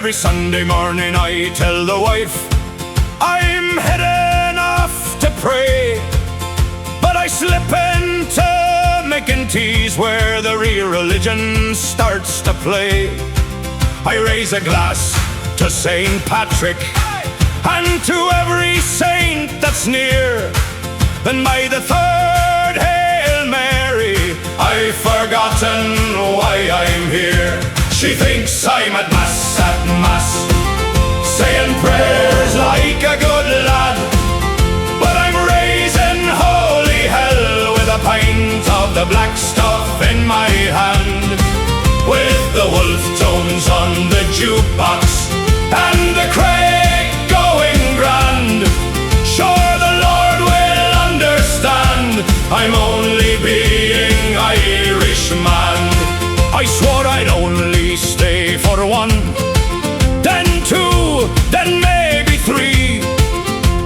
Every Sunday morning I tell the wife I'm heading off to pray, but I slip into making teas where the real religion starts to play. I raise a glass to St. Patrick and to every saint that's near. Then by the third Hail Mary, I've forgotten why I'm here. She thinks I'm at mass, saying prayers like a good lad, but I'm raising holy hell with a pint of the black stuff in my hand, with the wolf tones on the jukebox and the crate going grand. Sure, the Lord will understand, I'm only being Irishman. I swore I'd only stay for one, then two, then maybe three,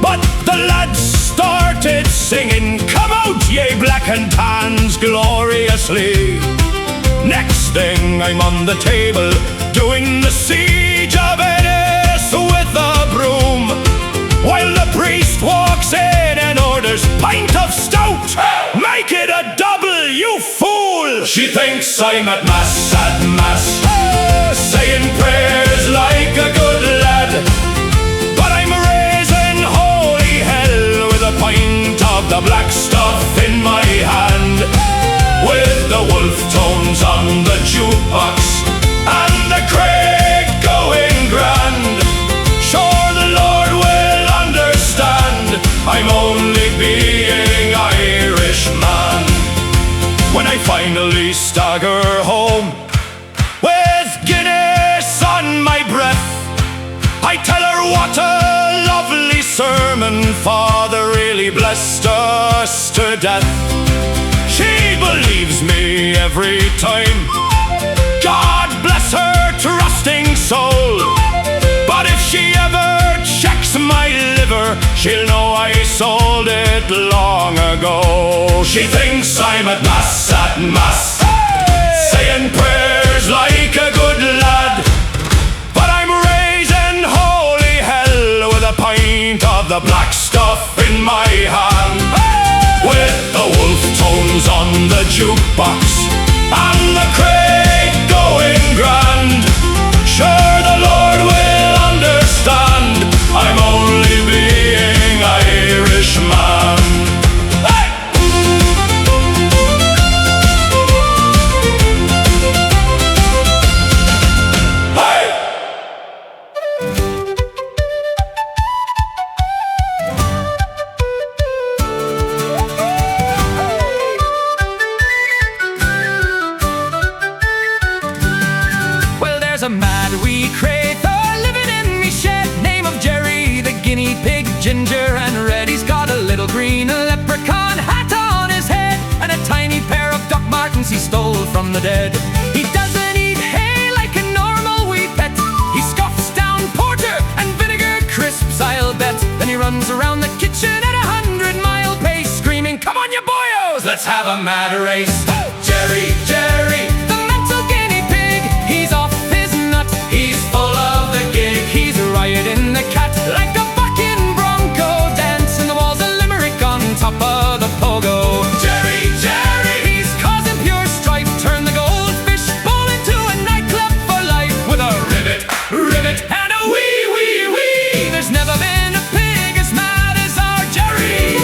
but the lads started singing, "Come out, ye black and tans," gloriously. Next thing I'm on the table, doing the siege of Ennis with a broom, while the priest walks in and orders pint of stout. Make it a double, you fool! She thinks I'm at mass, saying prayers like a good lad, but I'm raising holy hell with a pint of the black stuff in my hand, with the wolf tones on the jukebox and the crate going grand. Sure, the Lord will understand, I'm only being Irishman. When I finally stagger home with Guinness on my breath, I tell her what a lovely sermon Father really blessed us to death. She believes me every time, God bless her trusting soul, but if she ever checks my liver, she'll know I sold it long ago. She thinks I'm at mass, saying prayers like a good lad, but I'm raising holy hell with a pint of the black stuff in my hand, with the wolf tones on the jukebox and the crate going grand. Sure, the Lord will understand, I'm only being Irishman. Hey! Hey! Well, there's a mad wee craythur living in me shed, name of Jerry, the guinea pig, ginger and red. He's got a little green leprechaun hat on his head and a tiny pair of Doc Martens he stole from the dead. He doesn't eat hay like a normal wee pet. He scoffs down porter and vinegar crisps, I'll bet. Then he runs around the kitchen at 100-mile pace, screaming, "Come on, you boyos, let's have a mad race." Jerry, Jerry, the mental guinea pig, he's off his nut, he's full of the gig. He's riding the cat like a bucking bronco, dancing the walls of Limerick on top of the pogo. Jerry, Jerry, he's causing pure strife, turn the goldfish bowl into a nightclub for life, with a rivet, rivet, and a wee, wee, wee. There's never been a pig as mad as our Jerry.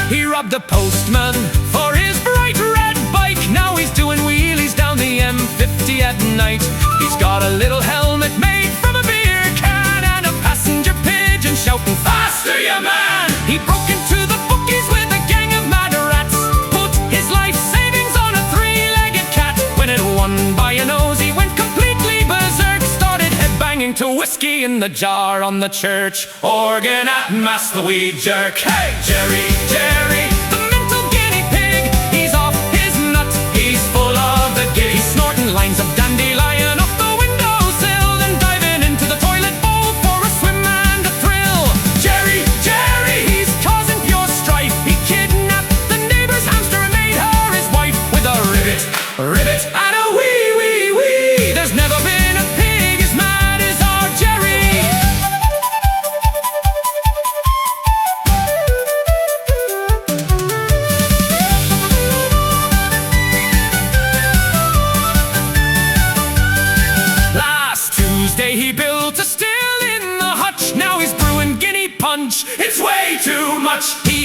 He robbed a postman for his bright red bike. Now he's doing wheelies down the M50 at night. He's got a little helmet made from a beer can and a passenger pigeon shouting, "Faster, you man!" He broke into the bookies with a gang of mad rats, put his life savings on a three-legged cat. When it won by a nose, he went completely berserk, started headbanging to whiskey in the jar on the church organ at mass, the wee jerk. Hey, Jerry, Jerry, the mental guinea pig, he's off his nut, he's full of the gig. He's snorting lines of dandelion off the windowsill, then diving into the toilet bowl for a swim and a thrill.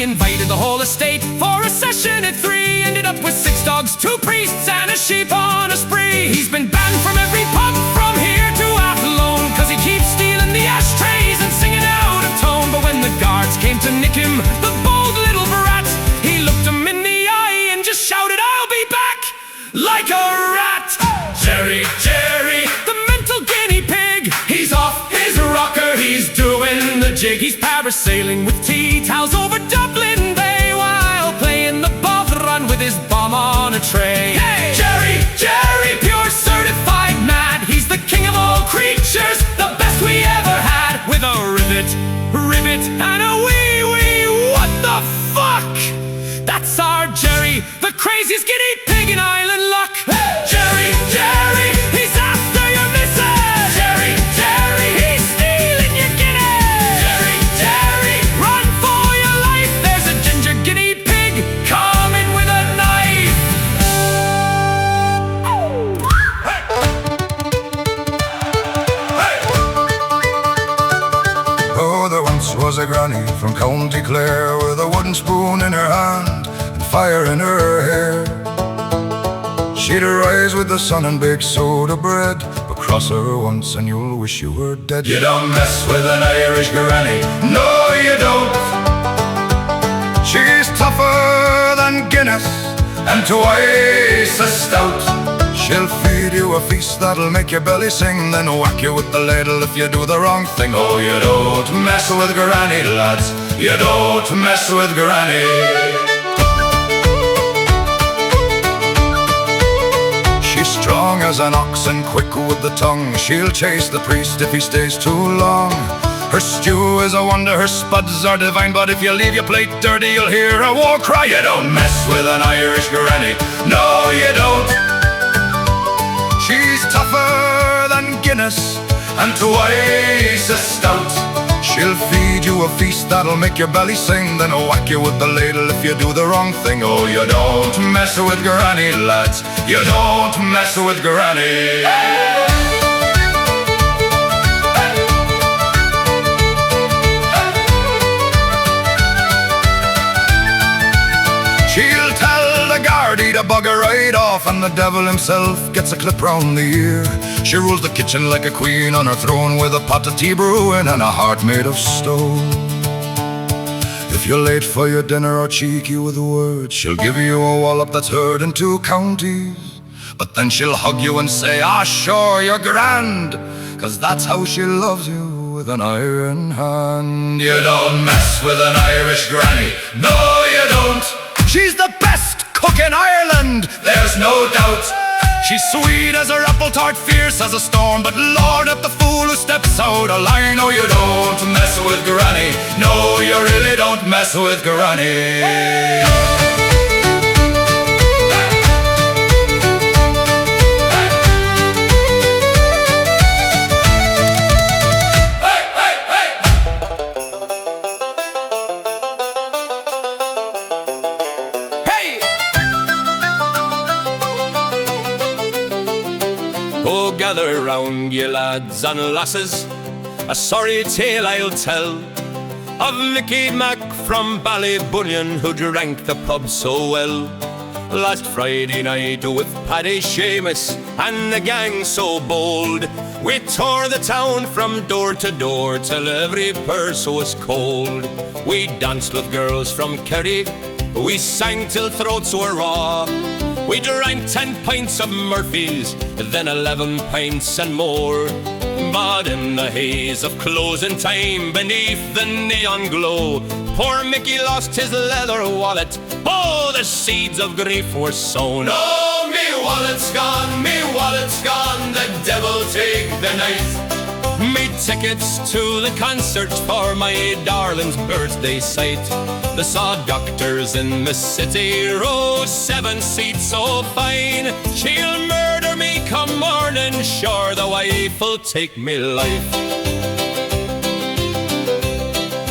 invited the whole estate for a session at 3. Ended up with 6 dogs, 2 priests, and a sheep on a spree. He's been banned from every pub from here to Athlone, 'cause he keeps stealing the ashtrays and singing out of tone. But when the guards came to nick him, the bold little brat, he looked him in the eye and just shouted, "I'll be back," like a rat. Jerry, Jerry, the mental guinea pig, he's off his rocker, he's doing the jig. He's parasailing with tea towels over Dublin Bay while playing the bother run with his bomb on a tray. Hey! Jerry, Jerry, pure certified mad, he's the king of all creatures, the best we ever had. With a rivet, and a wee, what the fuck? That's our Jerry, the craziest guinea pig in Island Luck. Hey! Jerry, Jerry, he's after your missus. Jerry, Jerry, he's stealing your guineas. Jerry, Jerry, run for your life, there's a ginger guinea pig coming with a knife. Hey! Hey! Oh, there once was a granny from County Clare, with a wooden spoon in her hand and fire in her hair. She'd arise with the sun and bake soda bread, but cross her once and you'll wish you were dead. You don't mess with an Irish granny, no you don't. She's tougher than Guinness and twice as stout. She'll feed you a feast that'll make your belly sing, then whack you with the ladle if you do the wrong thing. Oh, you don't mess with granny, lads, you don't mess with granny. She's strong as an ox and quick with the tongue. She'll chase the priest if he stays too long. Her stew is a wonder, her spuds are divine, but if you leave your plate dirty, you'll hear a war cry. You don't mess with an Irish granny, no you don't. She's tougher than Guinness and twice as stout. She'll feed you a feast that'll make your belly sing, then whack you with the ladle if you do the wrong thing. Oh, you don't mess with granny, lads, you don't mess with granny. She'll tell the Gardaí to bugger right off, and the devil himself gets a clip round the ear. She rules the kitchen like a queen on her throne, with a pot of tea brewing and a heart made of stone. If you're late for your dinner or cheeky with words, she'll give you a wallop that's heard in 2 counties. But then she'll hug you and say, "Ah, sure, you're grand," 'cause that's how she loves you, with an iron hand. You don't mess with an Irish granny, no you don't. She's the best cook in Ireland, There's no doubt. she's sweet as her apple tart, fierce as a storm, but Lord up the fool who steps out of line. No, you don't mess with granny, no you really don't mess with granny. Oh, gather round, ye lads and lasses, a sorry tale I'll tell of Licky Mac from Ballybunion, who drank the pub so well. Last Friday night with Paddy Seamus and the gang so bold, we tore the town from door to door till every purse was cold. We danced with girls from Kerry, we sang till throats were raw. We drank 10 pints of Murphy's, then 11 pints and more. But in the haze of closing time, beneath the neon glow, poor Mickey lost his leather wallet. Oh, the seeds of grief were sown. Oh, me wallet's gone, the devil take the night. Me tickets to the concert for my darling's birthday sight. They saw doctors in the city, row 7 seats so fine. She'll murder me come morning, sure the wife'll take me life.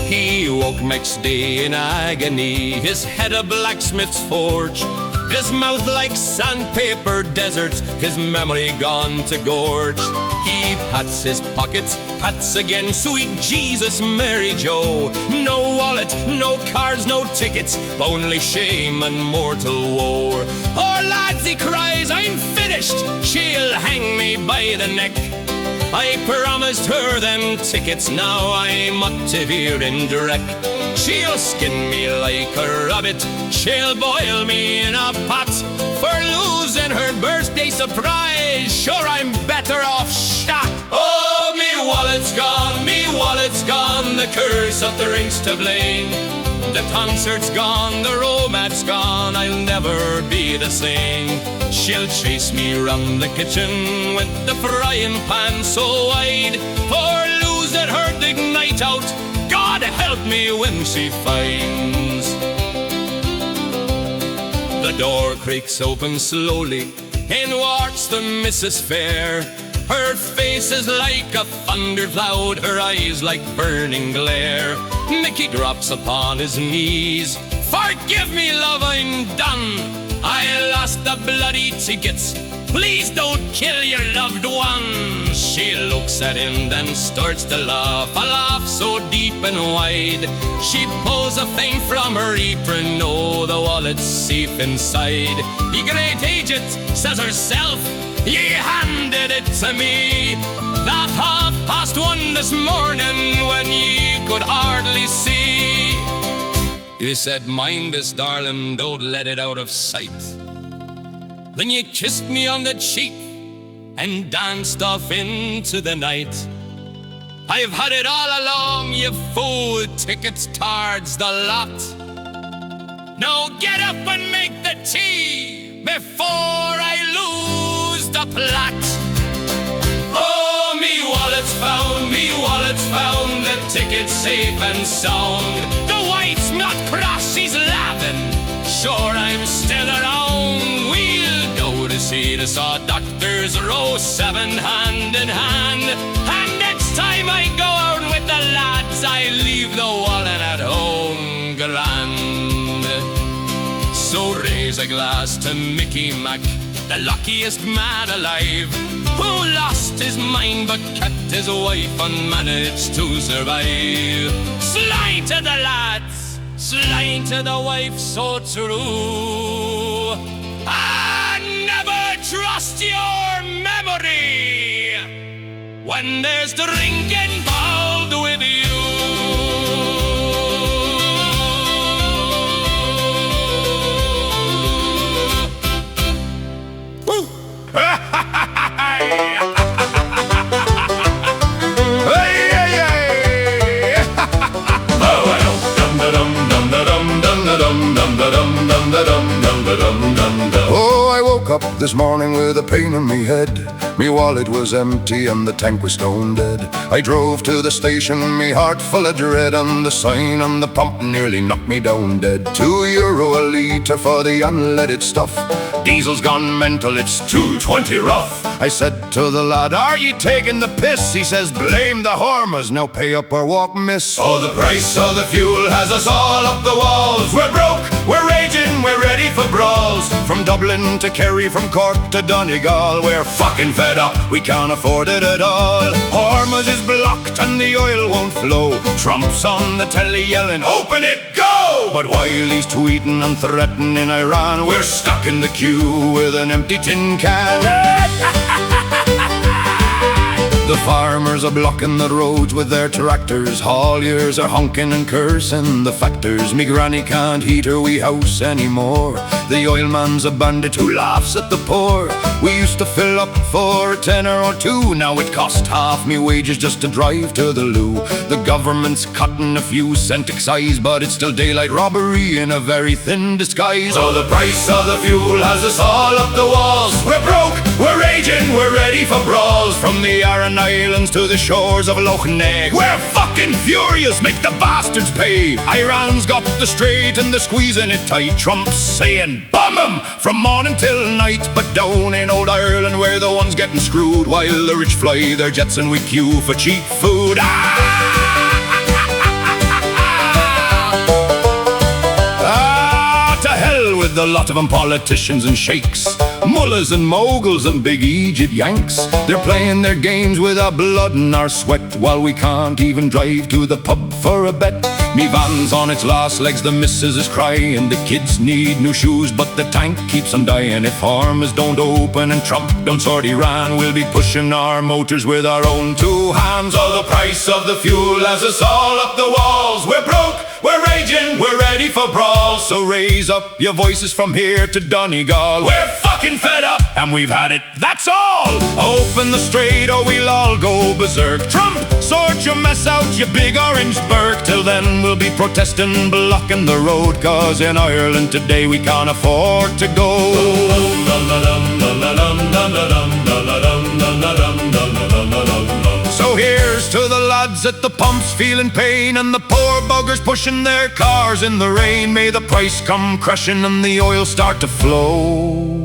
He woke next day in agony, his head a blacksmith's forge, his mouth like sandpaper deserts, his memory gone to gorge. He pats his pockets pats again, sweet Jesus, Mary Joe. No wallet, no cards, no tickets, only shame and mortal woe. Oh lads, he cries, I'm finished, she'll hang me by the neck. I promised her them tickets, now I'm up to here in direct. She'll skin me like a rabbit, she'll boil me in a pot. For losing her birthday surprise, sure I'm better off shot. Oh, me wallet's gone, the curse of the drinks to blame. The concert's gone, the romance gone, I'll never be the same. She'll chase me round the kitchen with the frying pan so wide. For losing her big night out, God help me when she finds. The door creaks open slowly, in walks the Mrs. Fair. Her face is like a thunder cloud, her eyes like burning glare. Mickey drops upon his knees. Forgive me, love, I'm done. I lost the bloody tickets. Please don't kill your loved one. She looks at him, then starts to laugh, a laugh so deep and wide. She pulls a thing from her apron, oh, the wallet's safe inside. Ye great agent, says herself, ye handed it to me that 1:30 this morning when ye could hardly see. You said, mind this, darling, don't let it out of sight. Then you kissed me on the cheek and danced off into the night. I've had it all along, you fool, tickets towards the lot. Now get up and make the tea before I lose the plot. Oh, me wallet's found, the ticket's safe and sound. The wife's not cross, she's laughing, sure I'm still around. We'll go to see the saw doctors, row 7 hand in hand. And next time I go out with the lads, I leave the wallet at home grand. So raise a glass to Mickey Mac, the luckiest man alive, who lost his mind but kept his wife and managed to survive. Slide to the lads, slide to the wife so true, and never trust your memory when there's drink involved with you. Oh, I woke up this morning with a pain in me head. Me wallet was empty and the tank was stone dead. I drove to the station, me heart full of dread, and the sign on the pump nearly knocked me down dead. €2 a litre for the unleaded stuff. Diesel's gone mental, it's 2.20 rough. I said to the lad, are you taking the piss? He says, blame the Hormuz, now pay up or walk miss. Oh, the price of the fuel has us all up the walls. We're broke, we're raging, we're ready for brawls. From Dublin to Kerry, from Cork to Donegal, we're fucking fed up, we can't afford it at all. Hormuz is blocked and the oil won't flow. Trump's on the telly yelling, open it, go! But while he's tweeting and threatening Iran, we're stuck in the queue with an empty tin can. The farmers are blocking the roads with their tractors. Hauliers are honking and cursing the factors. Me granny can't heat her wee house anymore. The oil man's a bandit who laughs at the poor. We used to fill up for a tenner or two, now it cost half me wages just to drive to the loo. The government's cutting a few cent excise, but it's still daylight robbery in a very thin disguise. So the price of the fuel has us all up the walls. We're broke, we're raging, we're ready for brawls. From the Aran Islands to the shores of Loch Ness, we're fucking furious, make the bastards pay. Iran's got the strait and they're squeezing it tight. Trump's saying bomb 'em from morning till night. But down in old Ireland we're the ones getting screwed, while the rich fly their jets and we queue for cheap food. To hell with the a lot of them politicians and sheikhs, mullahs and moguls and big Egypt Yanks. They're playing their games with our blood and our sweat, while we can't even drive to the pub for a bet. Me van's on its last legs, the missus is crying, the kids need new shoes, but the tank keeps on dying. If farmers don't open and Trump don't sort Iran, we'll be pushing our motors with our own two hands. Oh, the price of the fuel has us all up the walls. We're broke, we're raging, we're ready for brawl. So raise up your voices from here to Donegal. We're fucking fed up and we've had it, that's all. Open the strait or we'll all go berserk. Trump, sort your mess out, you big orange Burke. Till then we'll be protesting, blocking the road, cause in Ireland today we can't afford to go. So here's to the lads at the pumps feeling pain, and the poor buggers pushing their cars in the rain. May the price come crashing and the oil start to flow.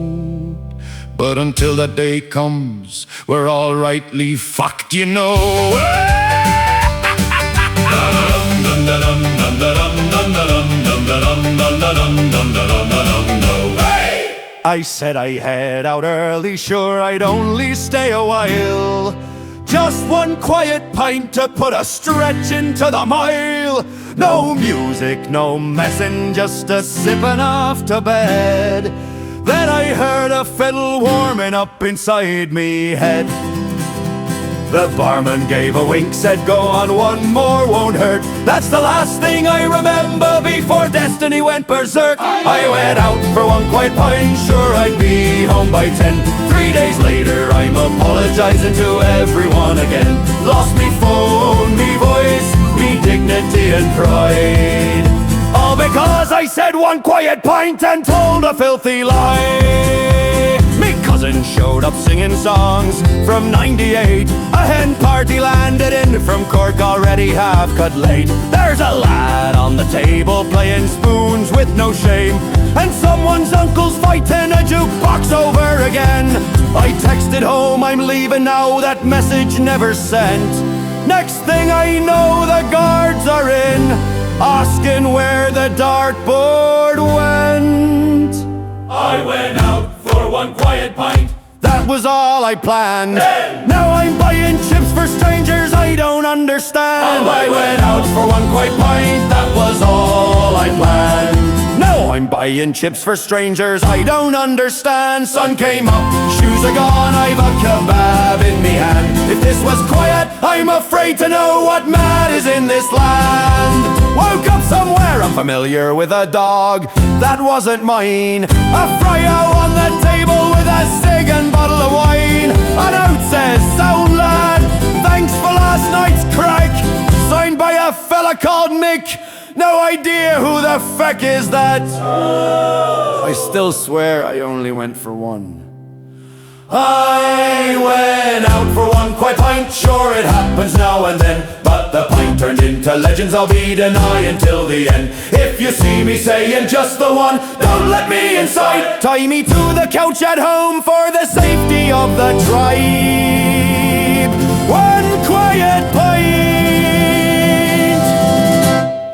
But until that day comes, we're all rightly fucked, you know. I said I'd head out early, sure I'd only stay a while. Just one quiet pint to put a stretch into the mile. No music, no messing, just a sipping off to bed. Then I heard a fiddle warming up inside me head. The barman gave a wink, said go on, one more won't hurt. That's the last thing I remember before destiny went berserk. I went out for one quiet pint, sure I'd be home by 10. 3 days later I'm apologizing to everyone again. Lost me phone, me voice, me dignity and pride, all because I said one quiet pint and told a filthy lie. Me cousin showed up singing songs from '98. A hen party landed in from Cork, already half cut late. There's a lad on the table playing spoons with no shame, and someone's uncle's fighting a jukebox over again. I texted home, I'm leaving now, that message never sent. Next thing I know, the guards are in, asking where the dartboard went. I went out for one quiet pint, that was all I planned. Now I'm buying chips for strangers I don't understand. I went out for one quiet pint, that was all I planned. Now I'm buying chips for strangers I don't understand. Sun came up, shoes are gone, I've a kebab in me hand. If this was quiet, I'm afraid to know what mad is in this land. Woke up somewhere unfamiliar with a dog that wasn't mine. A fryo on the table with a cig and bottle of wine. A note says, "Sound lad, thanks for last night's crack." Signed by a fella called Mick. No idea who the feck is that. I still swear I only went for one. I went out for one quiet pint, sure it happens now and then, but the pint turned into legends I'll be denying till the end. If you see me saying just the one, don't let me inside. Tie me to the couch at home for the safety of the tribe. One quiet pint.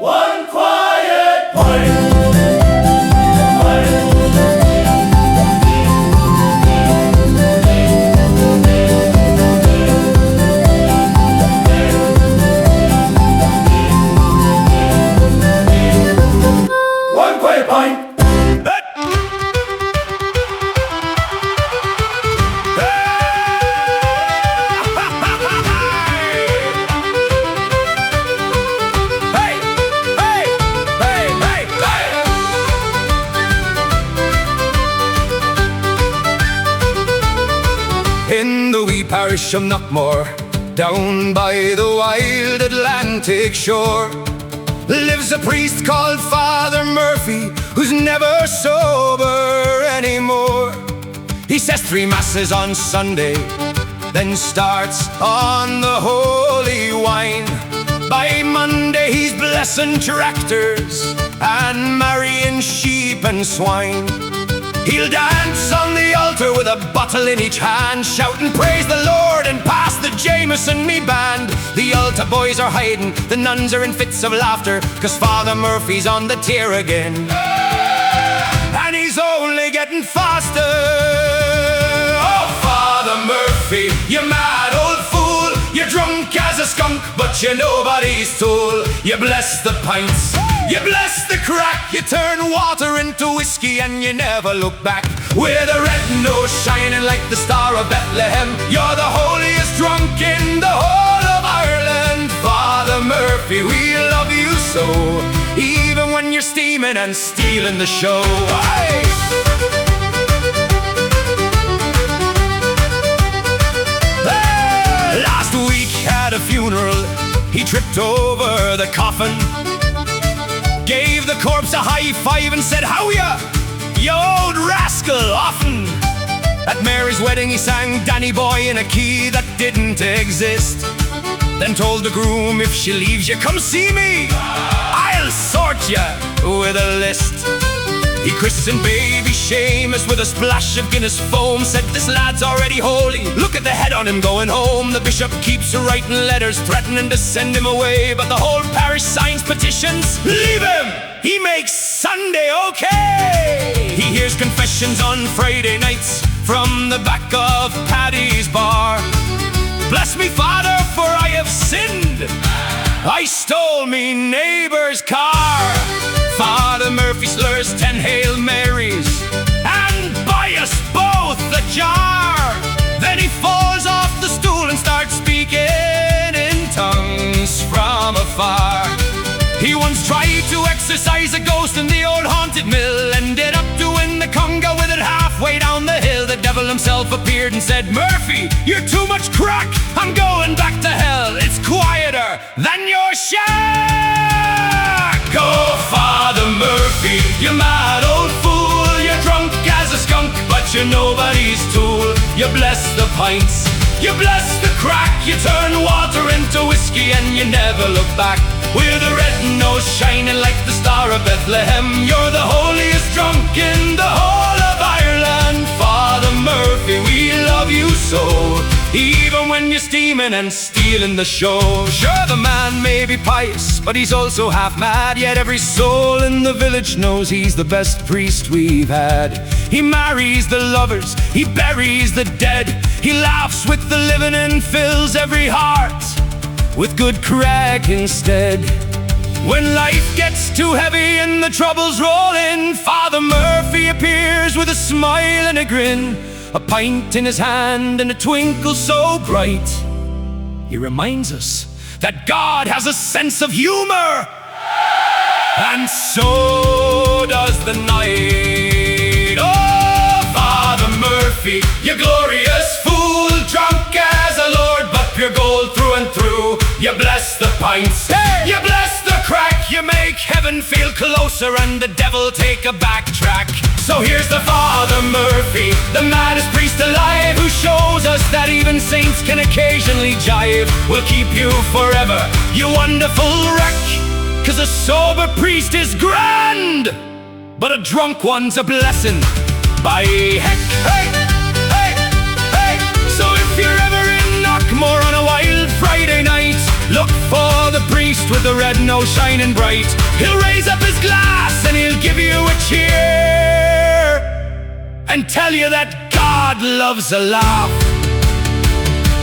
One quiet pint. In the wee parish of Knockmore, down by the wild Atlantic shore, lives a priest called Father Murphy, who's never sober anymore. He says 3 masses on Sunday, then starts on the holy wine. By Monday he's blessing tractors and marrying sheep and swine. He'll dance on the altar with a bottle in each hand, shouting praise the Lord and pass the Jameson me band. The altar boys are hiding, the nuns are in fits of laughter, 'cause Father Murphy's on the tier again. And he's getting faster. Oh, Father Murphy, you mad old fool. You're drunk as a skunk, but you're nobody's tool. You bless the pints, you bless the crack. You turn water into whiskey and you never look back. With a red nose shining like the Star of Bethlehem, you're the holiest drunk in the whole of Ireland. Father Murphy, we love you so, even when you're steaming and stealing the show. Aye. Last week at a funeral, he tripped over the coffin, gave the corpse a high five and said, "How ya, you old rascal?" Often at Mary's wedding he sang Danny Boy in a key that didn't exist, then told the groom, "If she leaves you, come see me, I'll sort ya with a list." He christened baby Seamus with a splash of Guinness foam, said, "This lad's already holy, look at the head on him going home." The bishop keeps writing letters threatening to send him away, but the whole parish signs petitions. Leave him, he makes Sunday okay. He hears confessions on Friday nights from the back of Paddy's bar. "Bless me, Father, for I have sinned. I stole me neighbor's car." Father Murphy slurs 10 Hail Marys and buy us both a jar. Then he falls off the stool and starts speaking in tongues from afar. He once tried to exorcise a ghost in the old haunted mill, ended up doing the conga with it halfway down the hill. The devil himself appeared and said, "Murphy, you're too much crack, I'm going back to hell. It's quieter than your shack." Oh, Father Murphy, you mad old fool. You're drunk as a skunk, but you're nobody's tool. You bless the pints, you bless the crack. You turn water into whiskey and you never look back. With a red nose shining like the Star of Bethlehem, you're the holiest drunk in the whole of Ireland. Father Murphy, we love you so, even when you're steaming and stealing the show. Sure, the man may be pious, but he's also half mad. Yet every soul in the village knows he's the best priest we've had. He marries the lovers, he buries the dead. He laughs with the living and fills every heart with good crack instead. When life gets too heavy and the troubles roll in, Father Murphy appears with a smile and a grin, a pint in his hand and a twinkle so bright. He reminds us that God has a sense of humor, and so does the night. Oh, Father Murphy, you glorious fool, drunk as a lord, but pure gold through and through. You bless the pints, hey! You bless the crack. You make heaven feel closer and the devil take a backtrack. So here's the Father Murphy, the maddest priest alive, who shows us that even saints can occasionally jive. We'll keep you forever, you wonderful wreck, 'cause a sober priest is grand, but a drunk one's a blessing, by heck. Hey, hey, hey. So if you're ever in Knockmore on a wild Friday night, look for the priest with the red nose shining bright. He'll raise up his glass and he'll give you a cheer and tell you that God loves a laugh,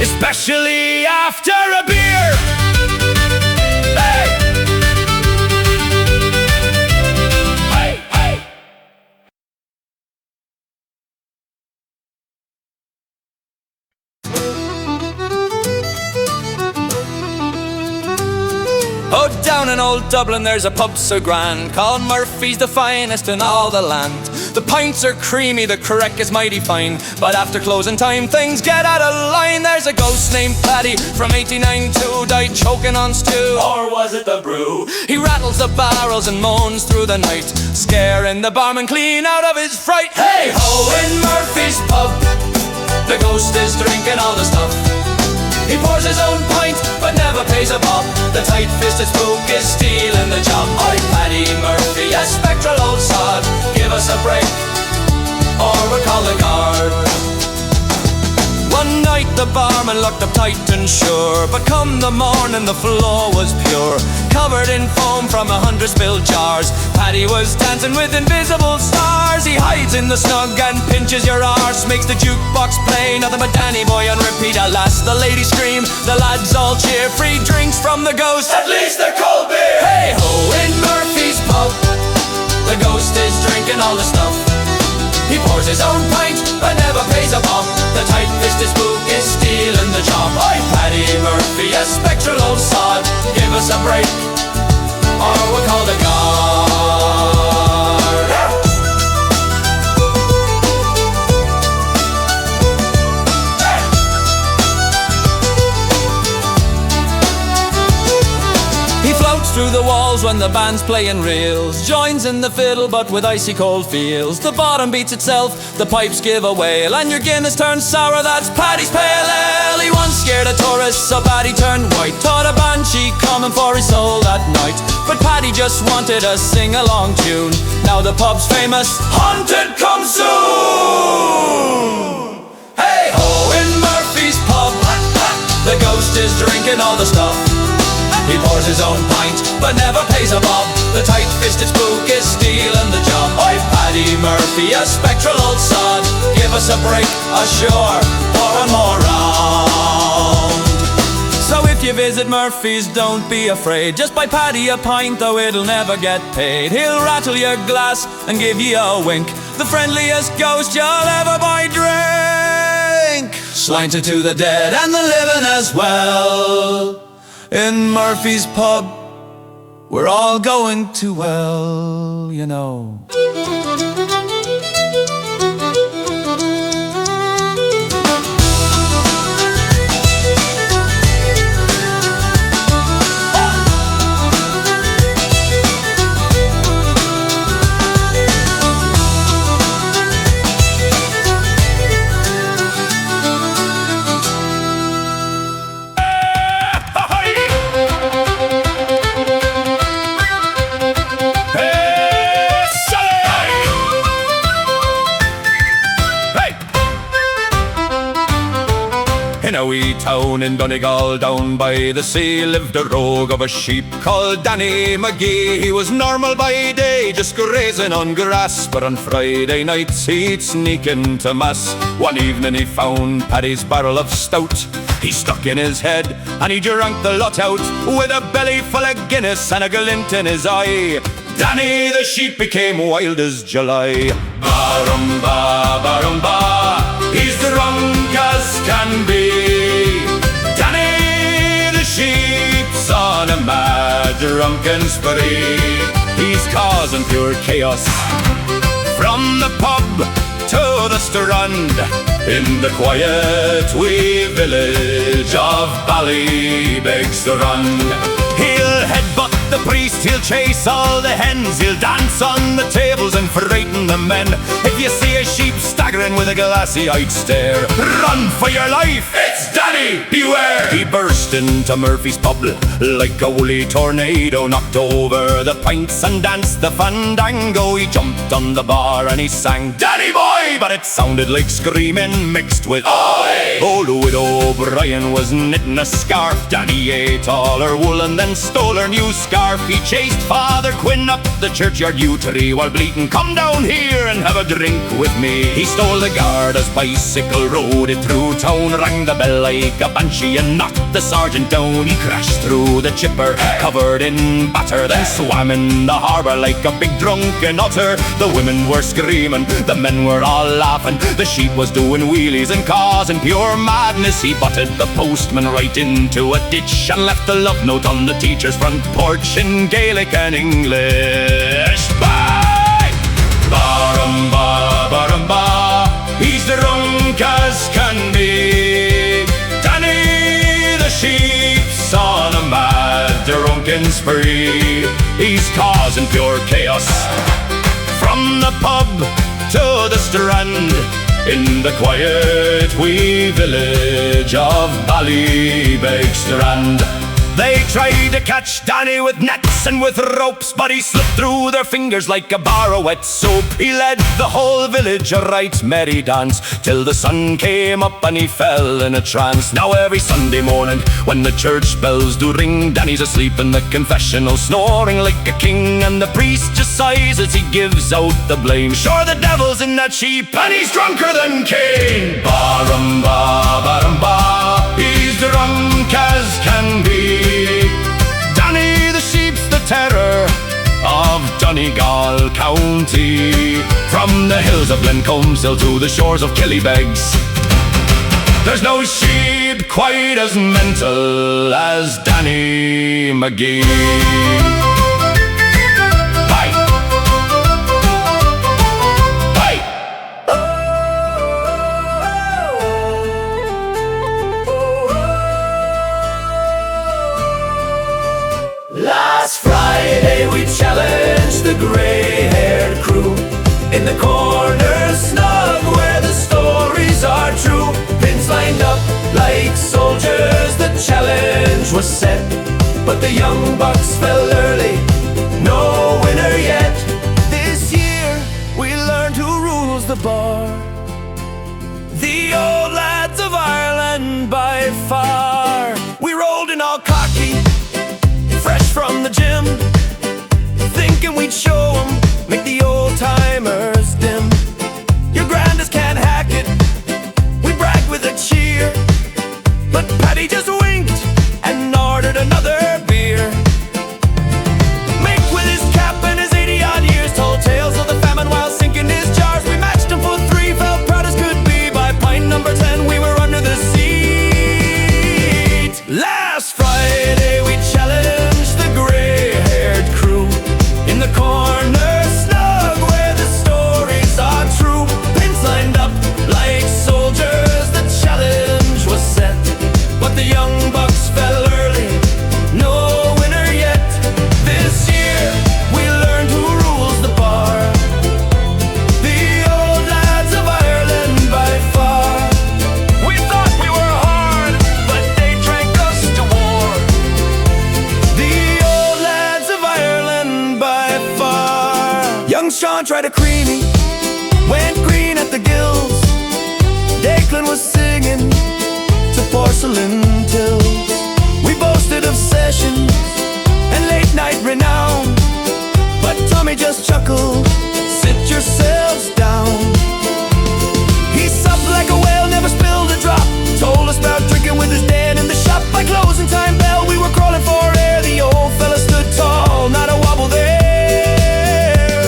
especially after a beer. Hey! Hey, hey! Oh, down in old Dublin there's a pub so grand, called Murphy's, the finest in all the land. The pints are creamy, the crack is mighty fine, but after closing time things get out of line. There's a ghost named Paddy from 89-2, died choking on stew, or was it the brew? He rattles the barrels and moans through the night, scaring the barman clean out of his fright. Hey ho, in Murphy's pub, the ghost is drinking all the stuff. He pours his own pint, but never pays a bob. The tight-fisted spook is stealing the job. Oi, Paddy Murphy, a spectral old sod, give us a break, or we'll call the guard. One night the barman looked up tight and sure, but come the morning the floor was pure, covered in foam from 100 spilled jars. Paddy was dancing with invisible stars. He hides in the snug and pinches your arse, makes the jukebox play nothing but Danny Boy on repeat. Alas, the ladies scream, the lads all cheer. Free drinks from the ghost, at least they're cold beer. Hey ho, in Murphy's pub, the ghost is drinking all the stuff. He pours his own pint, but never pays a bob. The tight-fisted spook is stealing the job. Oi, Paddy Murphy, a spectral old sod, give us a break, or we'll call the guard. He floats through the walls when the band's playing reels, joins in the fiddle but with icy cold feels. The bottom beats itself, the pipes give a wail, and your Guinness turns sour, that's Paddy's pale ale. He once scared a tourist, so Paddy turned white, thought a banshee coming for his soul that night. But Paddy just wanted a sing-along tune, now the pub's famous, haunted come soon. Hey ho, in Murphy's pub, the ghost is drinking all the stuff. He pours his own pint, but never pays a bob. The tight-fisted spook is stealing the job. Oi, Paddy Murphy, a spectral old sod, give us a break, ashore, pour one more round. So if you visit Murphy's, don't be afraid. Just buy Paddy a pint, though it'll never get paid. He'll rattle your glass and give you a wink, the friendliest ghost you'll ever buy drink. Slanted to the dead and the living as well. In Murphy's pub, we're all going to well, you know. In a wee town in Donegal down by the sea lived a rogue of a sheep called Danny McGee. He was normal by day, just grazing on grass, but on Friday nights he'd sneak into mass. One evening he found Paddy's barrel of stout. He stuck in his head and he drank the lot out, with a belly full of Guinness and a glint in his eye. Danny the sheep became wild as July. Barumba, barumba, he's drunk as can be. Danny the sheep's on a mad drunken spree. He's causing pure chaos from the pub to the strand, in the quiet wee village of Ballybegstrand. He'll headbutt the priest, he'll chase all the hens, he'll dance on the tables and frighten the men. If you see a sheep staggering with a glassy-eyed stare, run for your life, it's Danny, beware! He burst into Murphy's pub like a woolly tornado, knocked over the pints and danced the fandango. He jumped on the bar and he sang Danny Boy, but it sounded like screaming mixed with oi! Old widow O'Brien was knitting a scarf. Danny ate all her wool and then stole her new scarf. He chased Father Quinn up the churchyard yew tree while bleating, come down here and have a drink with me. He stole the Garda's bicycle, rode it through town, rang the bell like a banshee and knocked the sergeant down. He crashed through the chipper, covered in batter, then swam in the harbour like a big drunken otter. The women were screaming, the men were all laughing, the sheep was doing wheelies and causing pure madness. He butted the postman right into a ditch and left a love note on the teacher's front porch in Gaelic and English. Bye! Barumba, barumba, he's drunk as can be. Danny the sheep's on a mad drunken spree. He's causing pure chaos from the pub to the strand, in the quiet wee village of Ballybegstrand. They tried to catch Danny with nets and with ropes, but he slipped through their fingers like a bar of wet soap. He led the whole village a right merry dance, till the sun came up and he fell in a trance. Now every Sunday morning, when the church bells do ring, Danny's asleep in the confessional, snoring like a king, and the priest just sighs as he gives out the blame. Sure, the devil's in that sheep, and he's drunker than Cain. Ba-rum-ba, ba-rum-ba, he's drunk as can be. Danny the sheep's the terror of Donegal County. From the hills of Glencombe to the shores of Killybegs, there's no sheep quite as mental as Danny McGee. Bye. Bye. Last Friday we challenged the grey-haired crew in the corner snug where the stories are true. Pins lined up like soldiers, the challenge was set, but the young bucks fell early, no winner yet. This year we learned who rules the bar, the old lads of Ireland by far. We rolled in all cocky, fresh from the gym, thinking we'd show 'em, make the old-timers dim. Your grandas can't hack it, we bragged with a cheer, but Paddy just winked and ordered another beer. Mick with his cap and his 80-odd years told tales of the famine while sinking his jars. We matched him for 3, felt proud as could be. By pint number 10 we were under the seat. Last Friday we challenged the grey-haired crew in the corner snug where the stories are true. Pins lined up like soldiers, the challenge was set, but the young bucks fell early, no winner yet. This year we learned who rules the bar, the old lads of Ireland by far. We thought we were hard, but they drank us to war, the old lads of Ireland by far. Young Sean tried a creamy, went green at the gills. Declan was singing to porcelain tills. We boasted of sessions and late night renown, but Tommy just chuckled, sit yourselves down. He supped like a whale, never spilled a drop, told us about drinking with his dad in the shop. By closing time bell we were crawling for air, the old fella stood tall, not a wobble there.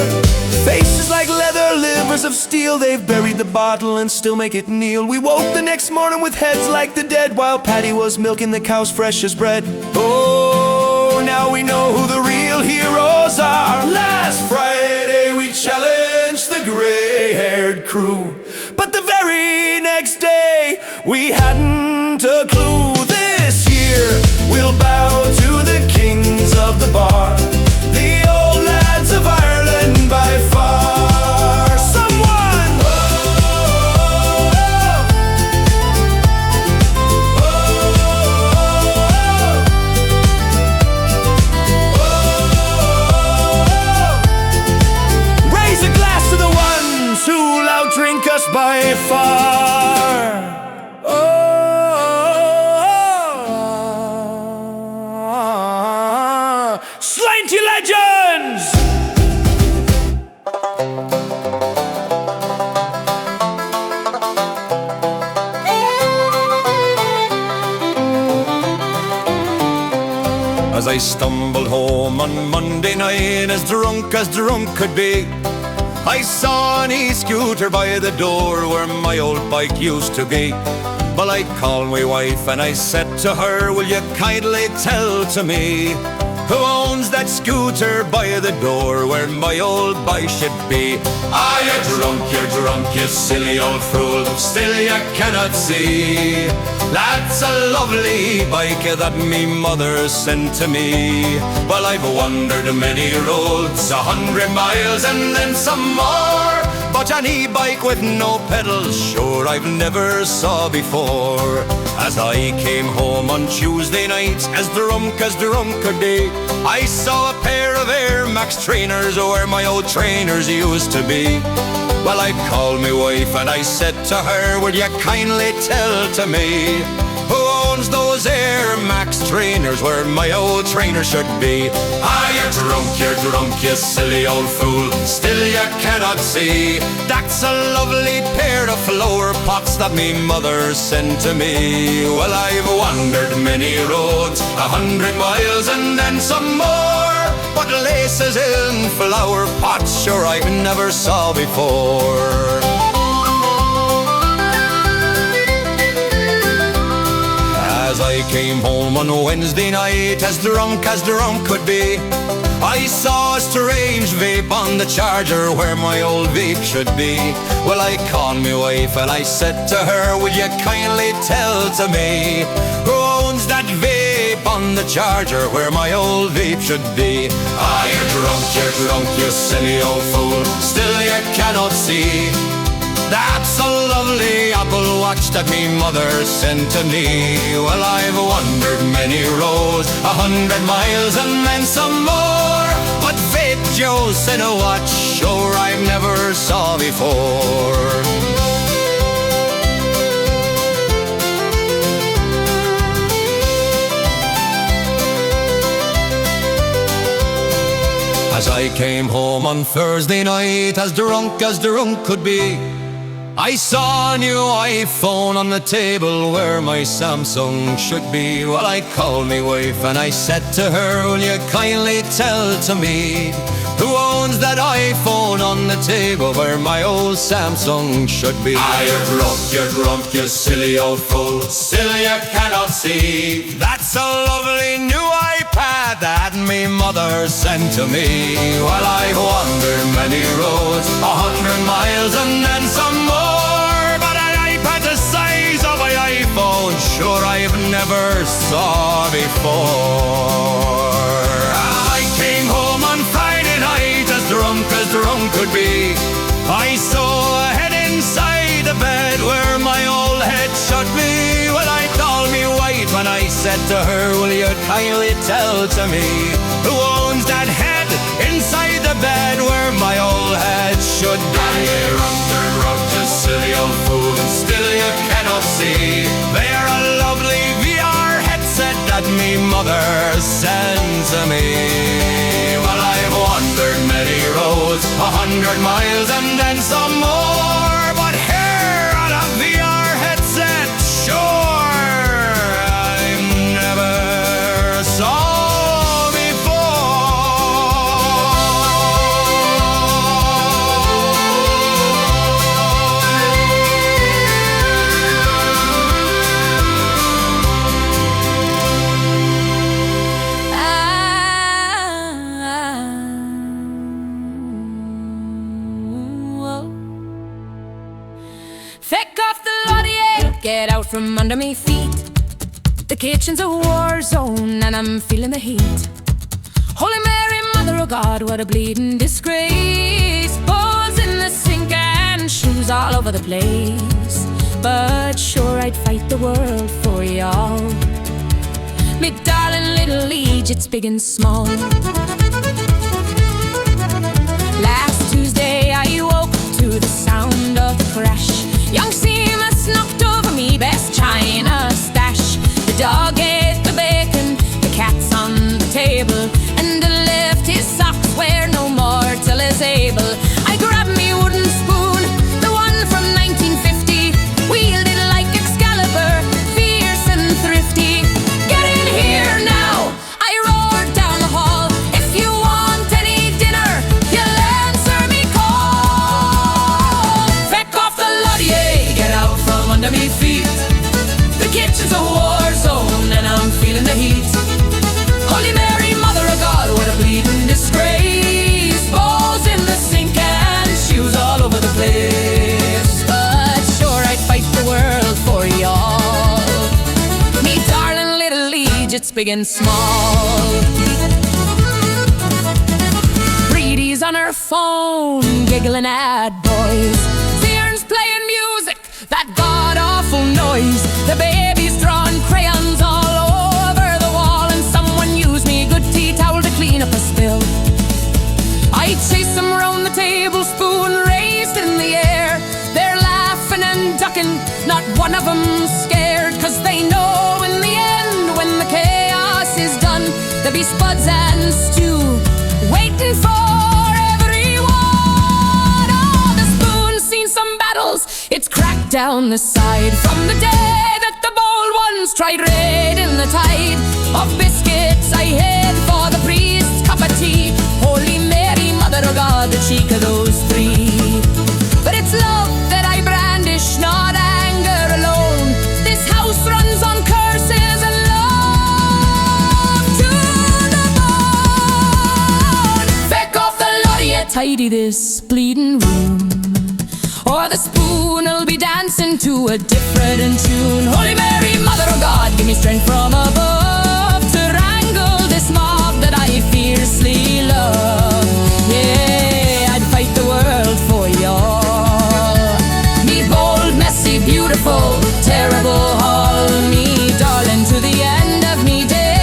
Faces like leather, livers of steel, they've buried the bottle and still make it kneel. We woke the next morning with heads like the dead, while Paddy was milking the cows fresh as bread. Oh, now we know who the real heroes are. Last Friday we challenged the grey-haired crew, but the very next day we hadn't a clue. This year we'll bow to the kings of the bar, the old lads of Ireland by far. Someone raise a glass to the ones who'll outdrink us by far. Slanty legends! As I stumbled home on Monday night, as drunk could be, I saw an e-scooter by the door where my old bike used to be. Well, I called my wife and I said to her, will you kindly tell to me who owns that scooter by the door where my old bike should be? Ah, you're drunk, you silly old fool, still you cannot see that's a lovely bike that me mother sent to me. Well, I've wandered many roads, 100 miles and then some more, but an e-bike with no pedals, sure I've never saw before. As I came home on Tuesday night, as drunk could be, I saw a pair of Air Max trainers where my old trainers used to be. Well, I called my wife and I said to her, will you kindly tell to me who owns those Air Max trainers where my old trainer should be? Ah, you're drunk, you silly old fool, still you cannot see that's a lovely pair of flower pots that me mother sent to me. Well, I've wandered many roads, 100 miles and then some more, but laces in flower pots, sure I've never saw before. As I came home on Wednesday night, as drunk could be, I saw a strange vape on the charger where my old vape should be. Well, I called my wife and I said to her, will you kindly tell to me who owns that vape on the charger where my old vape should be? Ah, you're drunk, you silly old fool, still you cannot see that's a lovely Apple Watch that me mother sent to me. Well, I've wandered many roads, 100 miles and then some more, but Vape Joe sent a watch, sure I've never saw before. As I came home on Thursday night, as drunk could be, I saw a new iPhone on the table where my Samsung should be. Well, I called me wife and I said to her, will you kindly tell to me who owns that iPhone on the table where my old Samsung should be? Ah, you're drunk, you silly old fool, still you cannot see that's a lovely new iPad that me mother sent to me. Well, I've wandered many roads, 100 miles and then some more, but an iPad the size of my iPhone, sure I've never saw before. I came home on Friday night, as drunk could be. I saw a head inside the bed where my old head should be. Well, I called me wife and I said to her, will you kindly tell to me who owns that head inside the bed where my old head should be? You're drunk, you silly old fool, still you cannot see they're a lovely VR headset that me mother sent to me. Well, I've wandered many roads, 100 miles and then some more, but here on a VR headset, sure I've never saw before. Take off the Laurier, get out from under me feet. The kitchen's a war zone and I'm feeling the heat. Holy Mary, Mother of God, what a bleeding disgrace. Balls in the sink and shoes all over the place. But sure I'd fight the world for y'all. Me darling little liege, it's big and small. Last Tuesday I woke to the sound of the crash. Young Seamus knocked over me best china stash. The dog ate the bacon, the cat's on the table, and to lift his socks where no mortal is able. I grabbed me wooden spoon, the one from 1950, wielded like Excalibur, fierce and thrifty. Get in here now, I roared down the hall. If you want any dinner, you'll answer me call. Feck off the Laurier, get out from under me feet. The kitchen's a war zone and I'm feeling the heat. Holy Mary, Mother of God, what a bleeding disgrace. Balls in the sink and shoes all over the place. But sure I'd fight the world for y'all. Me darling little liege, it's big and small. Breedy's on her phone, giggling at boys. Sears playing music, that god-awful noise. The baby's drawing crayons all over the wall, and someone used me a good tea towel to clean up a spill. I chase them round the table, spoon raised in the air. They're laughing and ducking, not one of them scared, 'cause they know in the end, when the chaos is done, there'll be spuds and stew waiting for everyone. Oh, the spoon's seen some battles, it's cracked down the side. From the day that the bold ones tried raiding the tide of biscuits, I head for the priest's cup of tea. Holy Mary, Mother of God, the cheek of those three. But it's love that I brandish, not anger alone. This house runs on curses and love to the bone. Feck off the lot of you, tidy this bleeding room, or the spoon'll be dancing to a different tune. Holy Mary, Mother of God, give me strength from above to wrangle this mob that I fiercely love. Yeah, I'd fight the world for y'all. Me bold, messy, beautiful, terrible, all me darling to the end of me days.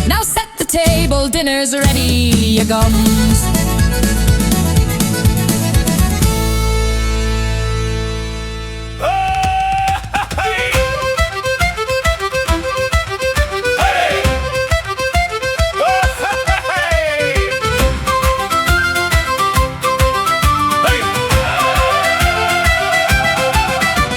Now set the table, dinner's ready, you gums.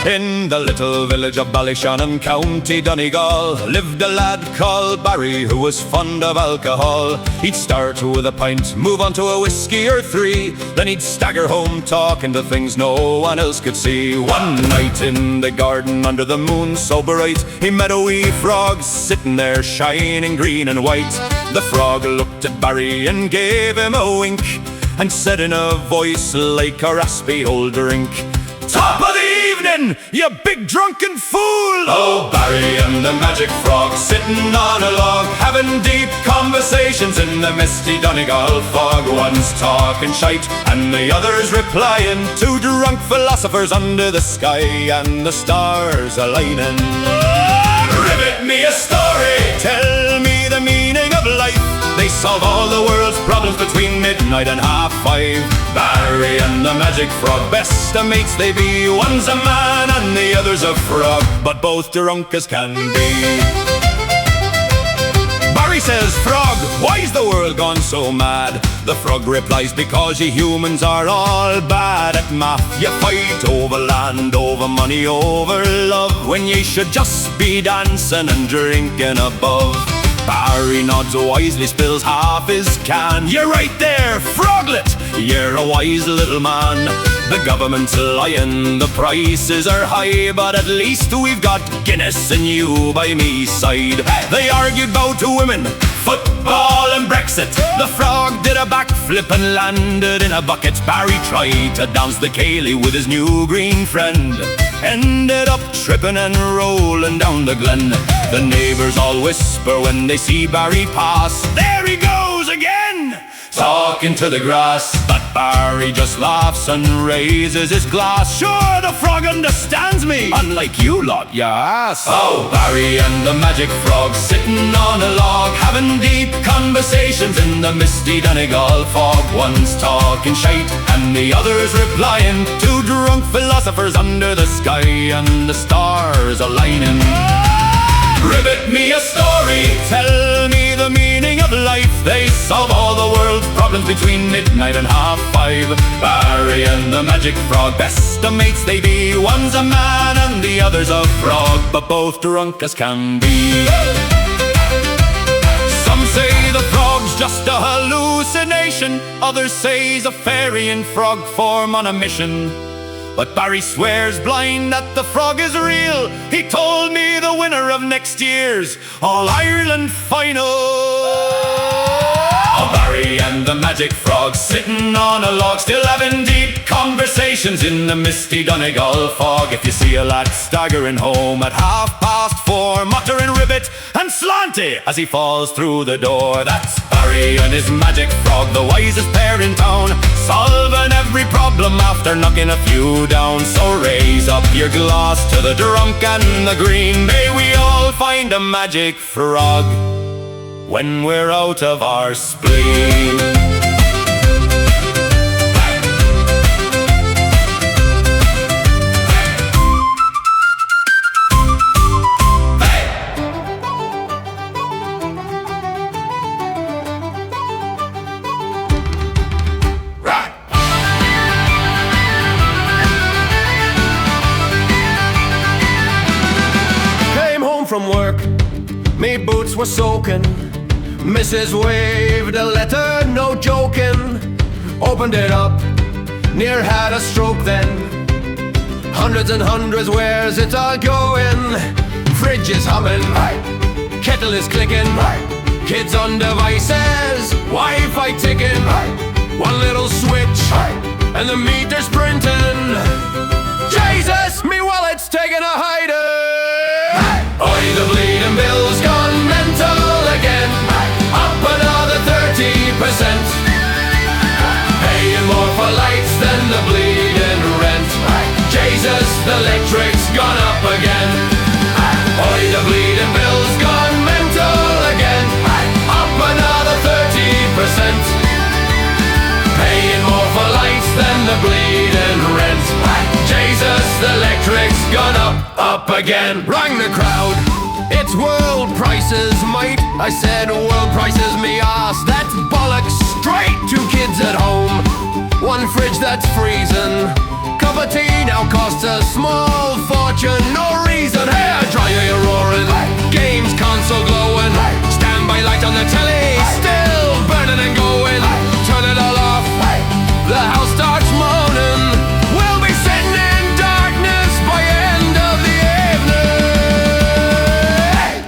In the little village of Ballyshannon, County Donegal, lived a lad called Barry who was fond of alcohol. He'd start with a pint, move on to a whiskey or three, then he'd stagger home talking to things no one else could see. One night in the garden under the moon so bright, he met a wee frog sitting there shining green and white. The frog looked at Barry and gave him a wink, and said in a voice like a raspy old drink, "Top of the evening, you big drunken fool!" Oh, Barry and the magic frog sitting on a log, having deep conversations in the misty Donegal fog. One's talking shite and the other's replying, two drunk philosophers under the sky and the stars aligning. Rivet me a story, tell me the meaning of life. They solve all the world's problems between midnight and 5:30. Barry and the magic frog, best of mates they be. One's a man and the other's a frog, but both drunk as can be. Barry says, "Frog, why's the world gone so mad?" The frog replies, "Because you humans are all bad at math. You fight over land, over money, over love, when you should just be dancing and drinking above." Barry nods wisely, spills half his can. "You're right there, Froglet, you're a wise little man. The government's lying, the prices are high, but at least we've got Guinness and you by me side." They argued about women, football and Brexit. The frog did a backflip and landed in a bucket. Barry tried to dance the ceilidh with his new green friend, ended up tripping and rolling down the glen. The neighbours all whisper when they see Barry pass, "There he goes again, talking to the grass." But Barry just laughs and raises his glass. "Sure, the frog understands me, unlike you lot, ya ass." Oh, Barry and the magic frog sitting on a log, having deep conversations in the misty Donegal fog. One's talking shite and the other's replying, two drunk philosophers under the sky and the stars aligning. Rivet me a story, tell me the meaning of life. They solve all the world's problems between midnight and 5:30. Barry and the magic frog, best of mates they be. One's a man and the other's a frog, but both drunk as can be. Some say the frog's just a hallucination, others say he's a fairy in frog form on a mission. But Barry swears blind that the frog is real. He told me the winner of next year's All-Ireland final. Oh, Barry and the magic frog, sitting on a log, still having deep conversations in the misty Donegal fog. If you see a lad staggering home at 4:30, muttering ribbit and slanty as he falls through the door, that's Barry and his magic frog, the wisest pair in town, solving every problem after knocking a few down. So raise up your glass to the drunk and the green, may we all find a magic frog when we're out of our spleen. Came home from work, me boots were soaking. Mrs. waved a letter, no joking. Opened it up, near had a stroke then. Hundreds and hundreds, where's it all going? Fridge is humming, kettle is clicking, kids on devices, Wi-Fi ticking. One little switch, and the meter's printing. Jesus, me wallet's taking a hiding. Oi, the bleeding bill's gone mental again. Up another 30%. Paying more for lights than the bleeding rent. Jesus, the electric's gone up again. Oi, the bleeding bill's gone mental again. Up another 30%. Paying more for lights than the bleeding rent. Jesus, the electric's gone up again. Rang the crowd, it's world prices, mate. I said world prices, me ass, that's bollocks. Straight, 2 kids at home, 1 fridge that's freezing. Cup of tea now costs a small fortune, no reason. Hair dryer you're roaring, games console glowing, standby light on the telly still burning and going. Turn it all off, the house starts moaning. We'll be sitting in darkness by end of the evening.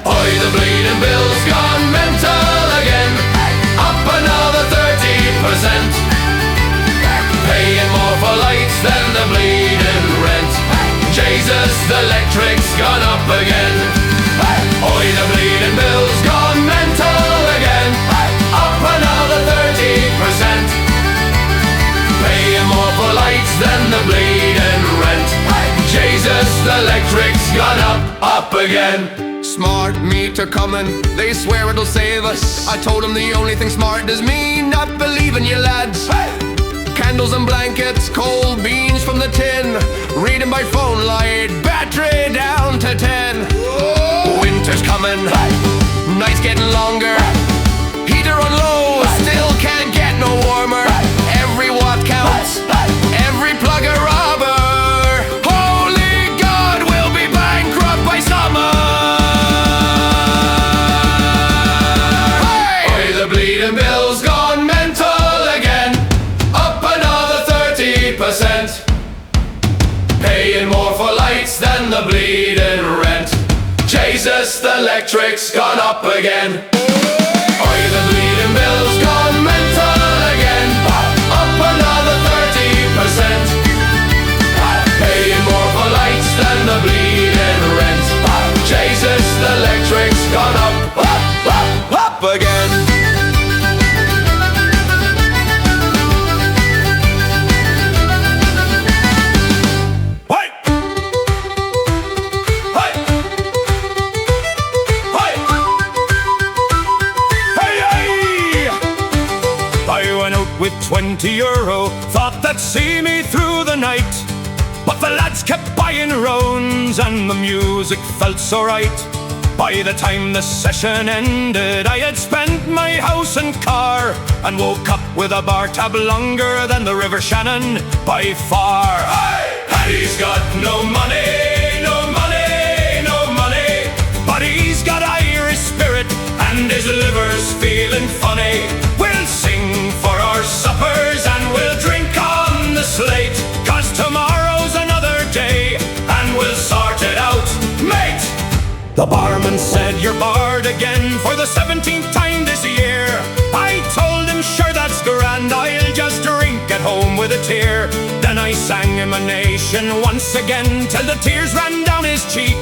Oi, the bleeding bill's gone mental again. Up another 30%. Paying more for lights than the bleeding rent. Jesus, the electric's gone up again. Oi, the bleeding bill's gone mental again. Up another 30%. Paying more for lights than the bleeding rent. Jesus, the electric's gone up again. Smart meter coming, they swear it'll save us. I told them the only thing smart is me not believing you lads. Candles and blankets, cold beans from the tin, reading by phone light, battery down to 10. Winter's coming, nights getting longer, heater on low, still can't get no warmer. Every watt counts, every plug a robber. Holy God, we'll be bankrupt by summer. Hey! Oi, the bleeding bill's gone mental again. Up another 30%. Paying more for lights than the bleeding rent. Jesus, the electric's gone up again. Oi, the bleeding bill's gone mental again. Up another 30%. Paying more for lights than the bleeding rent. Jesus, the electric's gone up again. With €20, thought that'd see me through the night. But the lads kept buying rounds and the music felt so right. By the time the session ended, I had spent my house and car, and woke up with a bar tab longer than the River Shannon by far. Hey! Paddy's got no money, no money, no money, but he's got Irish spirit and his liver's feeling funny. We'll sing for our suppers and we'll drink on the slate, 'cause tomorrow's another day and we'll sort it out, mate. The barman said, "You're barred again for the 17th time this year." I told him, "Sure, that's grand, explanation once again till the tears ran down his cheek.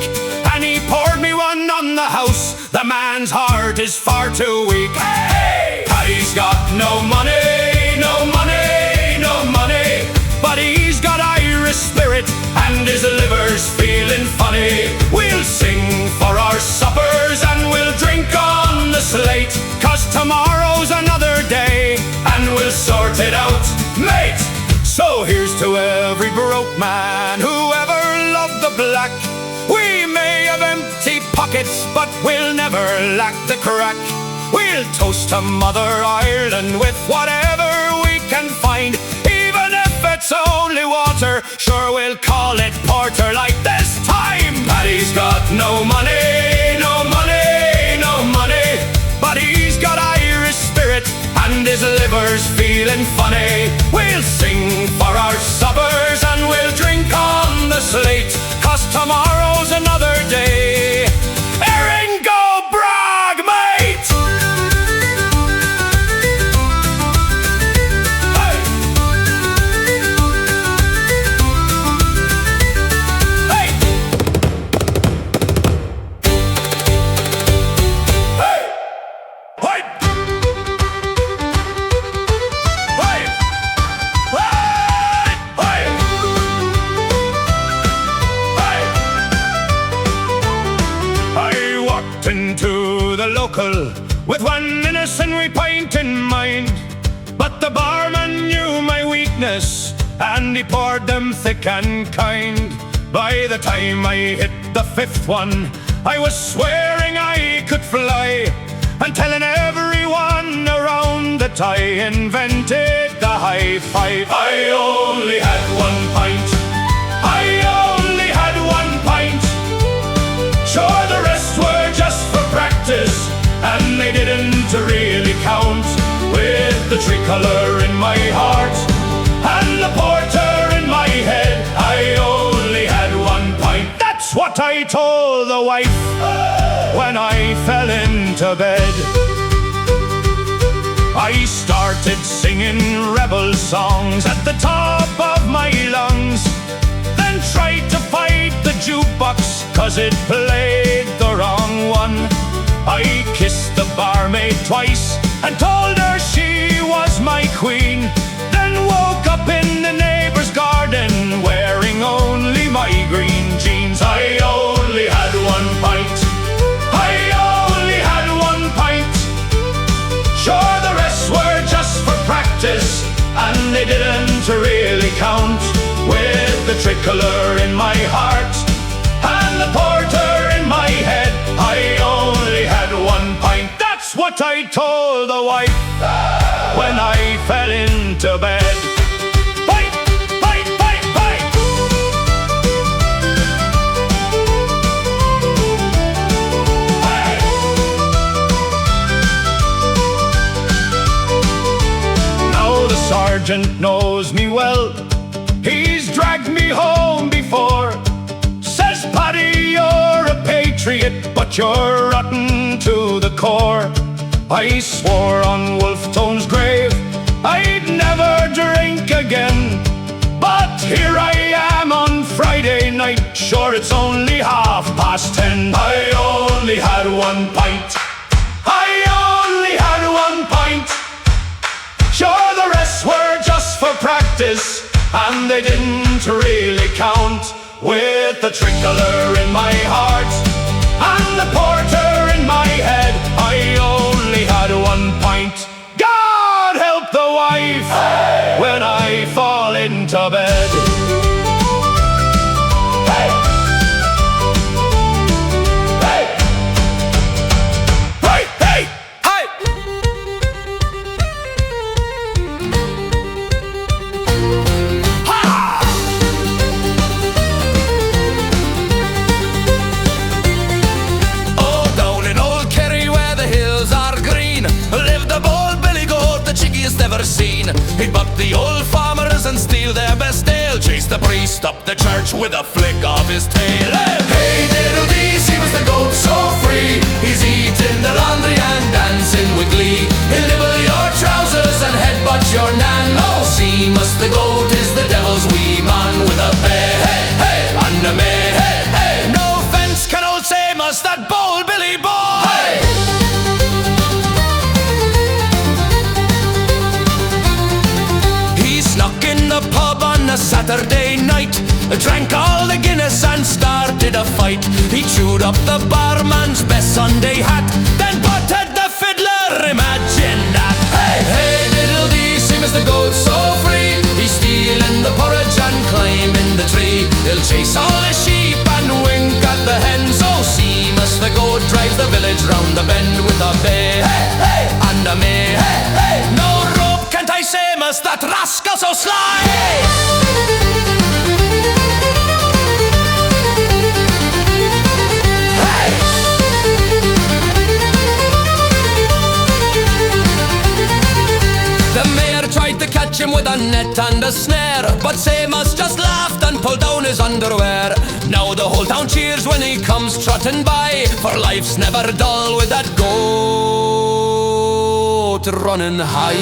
And he poured me one on the house. The man's heart is far too weak. Hey! Paddy's got no money, no money, no money, but he's got Irish spirit and his liver's feeling funny. We'll sing for our suppers and we'll drink on the slate, 'cause tomorrow's another day and we'll sort it out, mate. So here's to every broke man who ever loved the black. We may have empty pockets, but we'll never lack the crack. We'll toast to Mother Ireland with whatever we can find. Even if it's only water, sure we'll call it porter like this time. Paddy's got no money, no money, no money, but he's got Irish spirit and his liver's feeling funny. We'll sing for our suppers and we'll drink on the slate, 'cause tomorrow's another day. Erin go brag, mate! Hey! Hey! Hey! Hey! Into the local with one innocent wee pint in mind, but the barman knew my weakness and he poured them thick and kind. By the time I hit the fifth one, I was swearing I could fly and telling everyone around that I invented the high five. I only had one pint, I only had one pint. Sure, the rest were just for practice, and they didn't really count. With the tricolour in my heart and the porter in my head, I only had one pint. That's what I told the wife when I fell into bed. I started singing rebel songs at the top of my lungs, then tried to fight the jukebox 'cause it played the wrong one. I kissed the barmaid twice and told her she was my queen, then woke up in the neighbor's garden wearing only my green jeans. I only had one pint, I only had one pint. Sure, the rest were just for practice and they didn't really count. With the tricolour in my heart and the porter in my head, I only had one pint. That's what I told the wife when I fell into bed. Pint, pint, pint, pint. Hey. Now the sergeant knows me well, he's dragged me home before. Says, Paddy, you're a patriot, but you're rotten to the core. I swore on Wolftone's grave I'd never drink again, but here I am on Friday night. Sure, it's only 10:30. I only had one pint, I only had one pint. Sure, the rest were just for practice and they didn't really count. With the tricolour in my heart and the porter in my head, I only had one pint. God help the wife when I fall into bed. Hey! Hey! Hey! Hey! Hey! Never seen. He'd buck the old farmers and steal their best ale, chase the priest up the church with a flick of his tail. Hey, diddle dee, he was the goat so free. He's eating the laundry and dancing with glee. He'll nibble your trousers and headbutt your nan. Oh, Seamus the goat is the devil's wee man with a drank all the Guinness and started a fight. He chewed up the barman's best Sunday hat, then butted the fiddler, imagine that. Hey, hey, diddle-dee, same as the goat so free. He's stealing the porridge and climbing the tree. He'll chase all the sheep and wink at the hens. Oh, Seamus the goat drives the village round the bend with a bay, hey, hey, and a may, hey, hey. No rope can't I Seamus, that rascal so sly. The mayor tried to catch him with a net and a snare, but Seamus just laughed and pulled down his underwear. Now the whole town cheers when he comes trotting by, for life's never dull with that goat running high.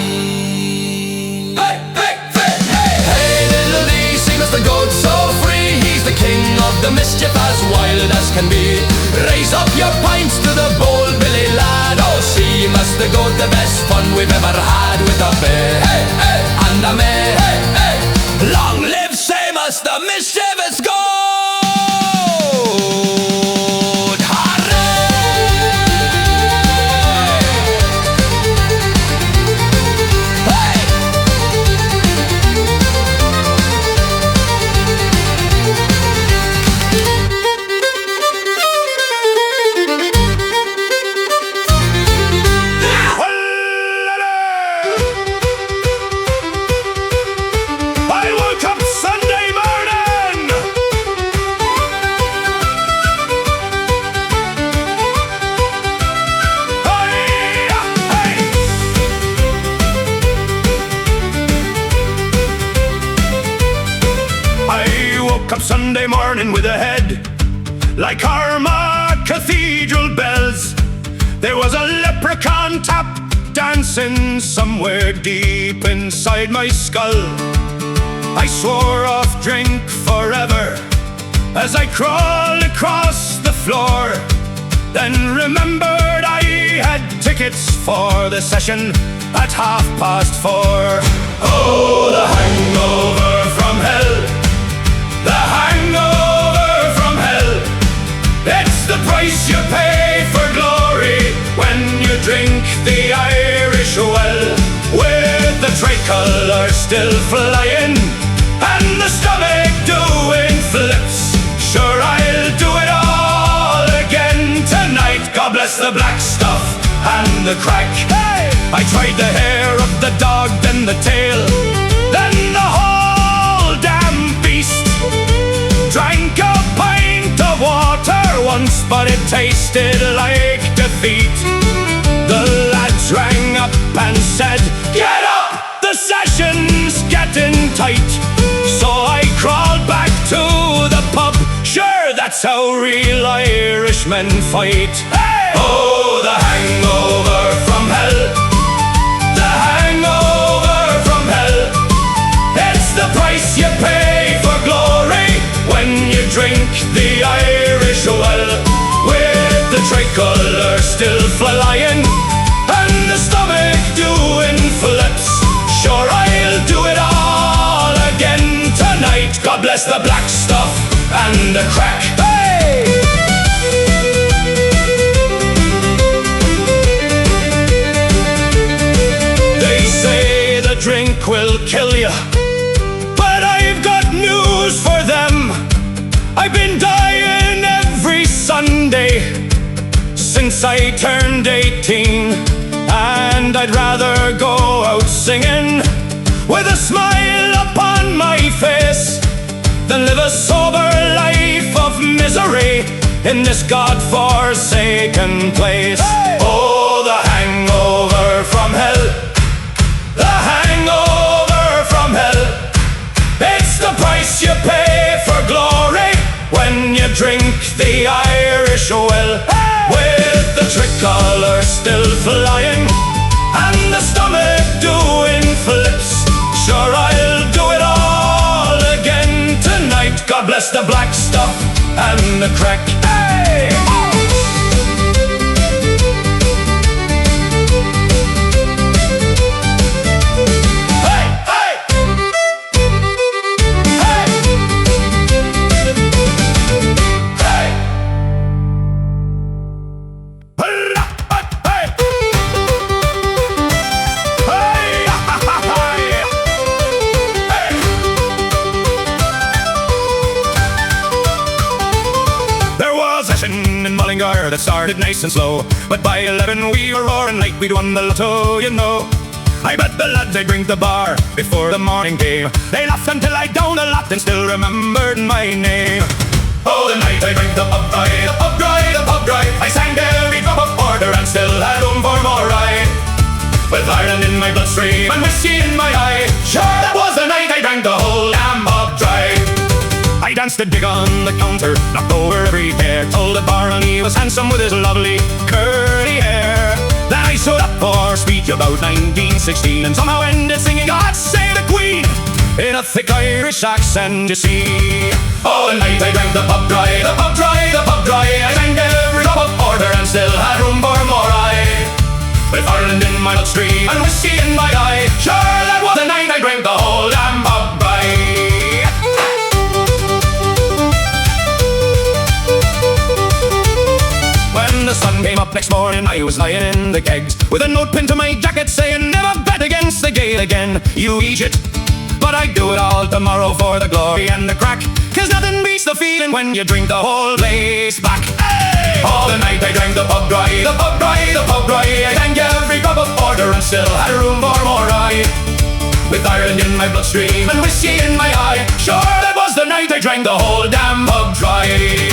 Hey, hey, hey, hey, hey, diddle-dee, Seamus the goat so free. He's the king of the mischief, as wild as can be. Raise up your pints to the bold Billy lad. Oh, Seamus the goat, the best fun we've ever had, with a bay, hey, hey, and a may, hey, hey. Long live Seamus, the mischievous goat! Up Sunday morning with a head like Armagh Cathedral bells. There was a leprechaun tap dancing somewhere deep inside my skull. I swore off drink forever as I crawled across the floor, then remembered I had tickets for the session at 4:30. Oh, the hangover from hell, the hangover from hell. It's the price you pay for glory when you drink the Irish well. With the tricolour still flying and the stomach doing flips, sure I'll do it all again tonight. God bless the black stuff and the crack. Hey! I tried the hair of the dog, then the tail, then the whole damn beast. Drank a pint of water once, but it tasted like defeat. The lads rang up and said, "Get up, the session's getting tight." So I crawled back to the pub. Sure, that's how real Irishmen fight. Hey! Oh, the hangover from hell, the hangover from hell. It's the price you pay for glory when you drink the Irish well. With the tricolour still flying and the stomach doing flips, sure I'll do it all again tonight. God bless the black stuff and the crack. Hey! They say the drink will kill you, but I've got news for them. I've been dying every Sunday since I turned 18, and I'd rather go out singing with a smile upon my face than live a sober life of misery in this God-forsaken place. Hey! Oh, the hangover from hell, the hangover from hell. It's the price you pay for glory when you drink the Irish well. Hey! With the tricolour still flying and the stomach doing flips, sure I'll do it all again tonight. God bless the black stuff and the crack. Hey! Hey! Hey! Hey! fire that started nice and slow. But by 11 we were roaring like we'd won the lotto, you know. I bet the lads they'd drink the bar before the morning came. They laughed until I downed a lot and still remembered my name. Oh, the night I drank the pub dry, the pub dry, the pub dry. I sang every drop of porter and still had room for more rye. With Ireland in my bloodstream and whiskey in my eye, sure that was the night I drank the whole damn pub dry. I danced a dig on the counter, knocked over every care, told the barman he was handsome with his lovely curly hair. Then I stood up for a speech about 1916 and somehow ended singing God Save the Queen in a thick Irish accent, you see. Oh, the night I drank the pub dry, the pub dry, the pub dry. I drank every drop of porter and still had room for more rye. With Ireland in my bloodstream and whiskey in my eye, sure that was the night I drank the whole damn pub dry. When the sun came up next morning, I was lying in the kegs with a note pinned to my jacket saying, never bet against the Gael again, you Egypt. But I'd do it all tomorrow for the glory and the crack, 'cause nothing beats the feeling when you drink the whole place back. Hey! All the night I drank the pub dry, the pub dry, the pub dry. I drank every drop of porter and still had room for more rye. With Ireland in my bloodstream and whiskey in my eye, sure that was the night I drank the whole damn pub dry.